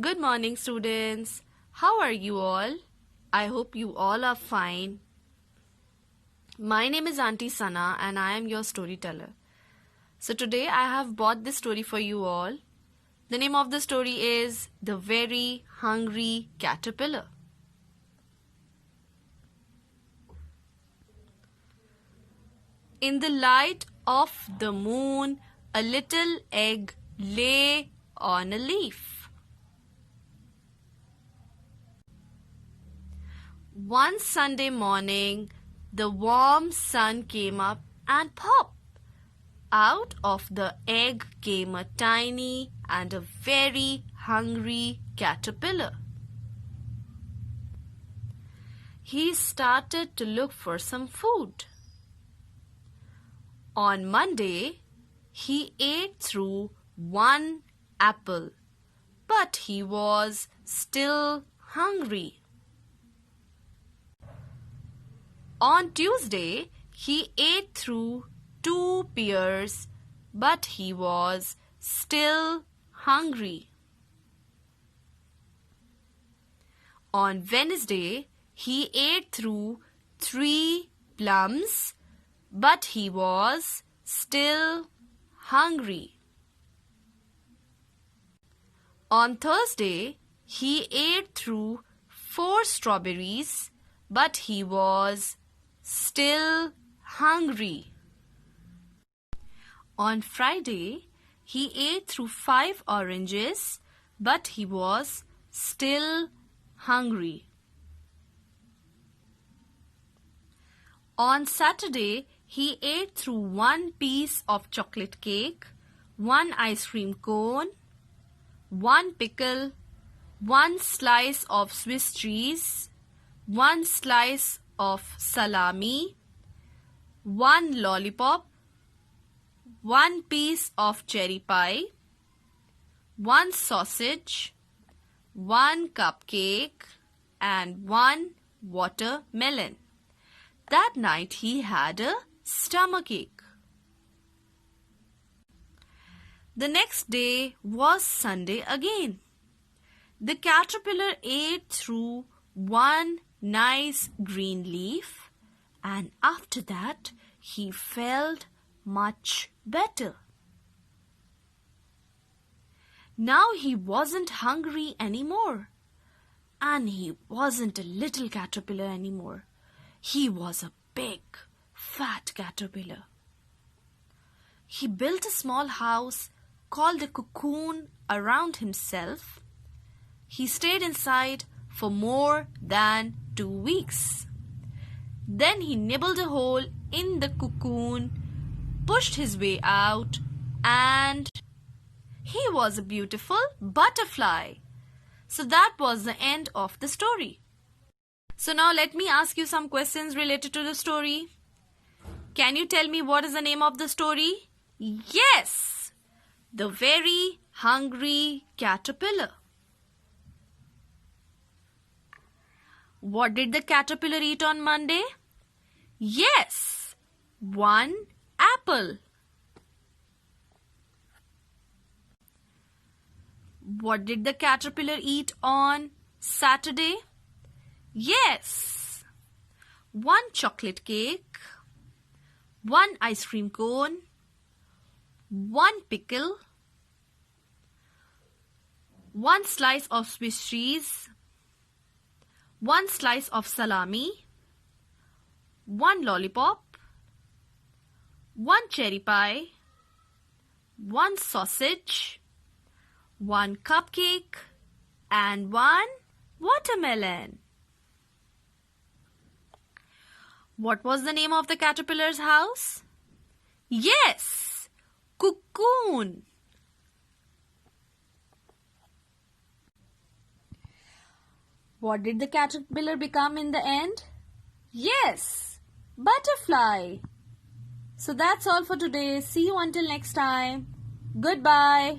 Good morning, students. How are you all? I hope you all are fine. My name is Auntie Sana and I am your storyteller. So today I have brought this story for you all. The name of the story is The Very Hungry Caterpillar. In the light of the moon, a little egg lay on a leaf. One Sunday morning, the warm sun came up and pop! Out of the egg came a tiny and a very hungry caterpillar. He started to look for some food. On Monday, he ate through one apple, but he was still hungry. On Tuesday, he ate through 2 pears, but he was still hungry. On Wednesday, he ate through 3 plums, but he was still hungry. On Thursday, he ate through 4 strawberries, but he was still hungry. On Friday, he ate through 5 oranges, but he was still hungry. On Saturday, he ate through 1 piece of chocolate cake, 1 ice cream cone, 1 pickle, 1 slice of Swiss cheese, 1 slice of salami, 1 lollipop, 1 piece of cherry pie, 1 sausage, 1 cupcake, and 1 watermelon. That night he had a stomachache. The next day was Sunday again. The caterpillar ate through 1 nice green leaf, and after that he felt much better. Now he wasn't hungry anymore, and he wasn't a little caterpillar anymore. He was a big, fat caterpillar. He built a small house called a cocoon around himself. He stayed inside for more than 2 weeks. Then he nibbled a hole in the cocoon, pushed his way out, and he was a beautiful butterfly. So that was the end of the story. So now let me ask you some questions related to the story. Can you tell me what is the name of the story? Yes! The Very Hungry Caterpillar. What did the caterpillar eat on Monday? Yes! 1 apple. What did the caterpillar eat on Saturday? Yes! 1 chocolate cake, 1 ice cream cone, 1 pickle, 1 slice of Swiss cheese, 1 slice of salami, 1 lollipop, 1 cherry pie, 1 sausage, 1 cupcake, and 1 watermelon. What was the name of the caterpillar's house? Yes, cocoon. What did the caterpillar become in the end? Yes, butterfly. So that's all for today. See you until next time. Goodbye.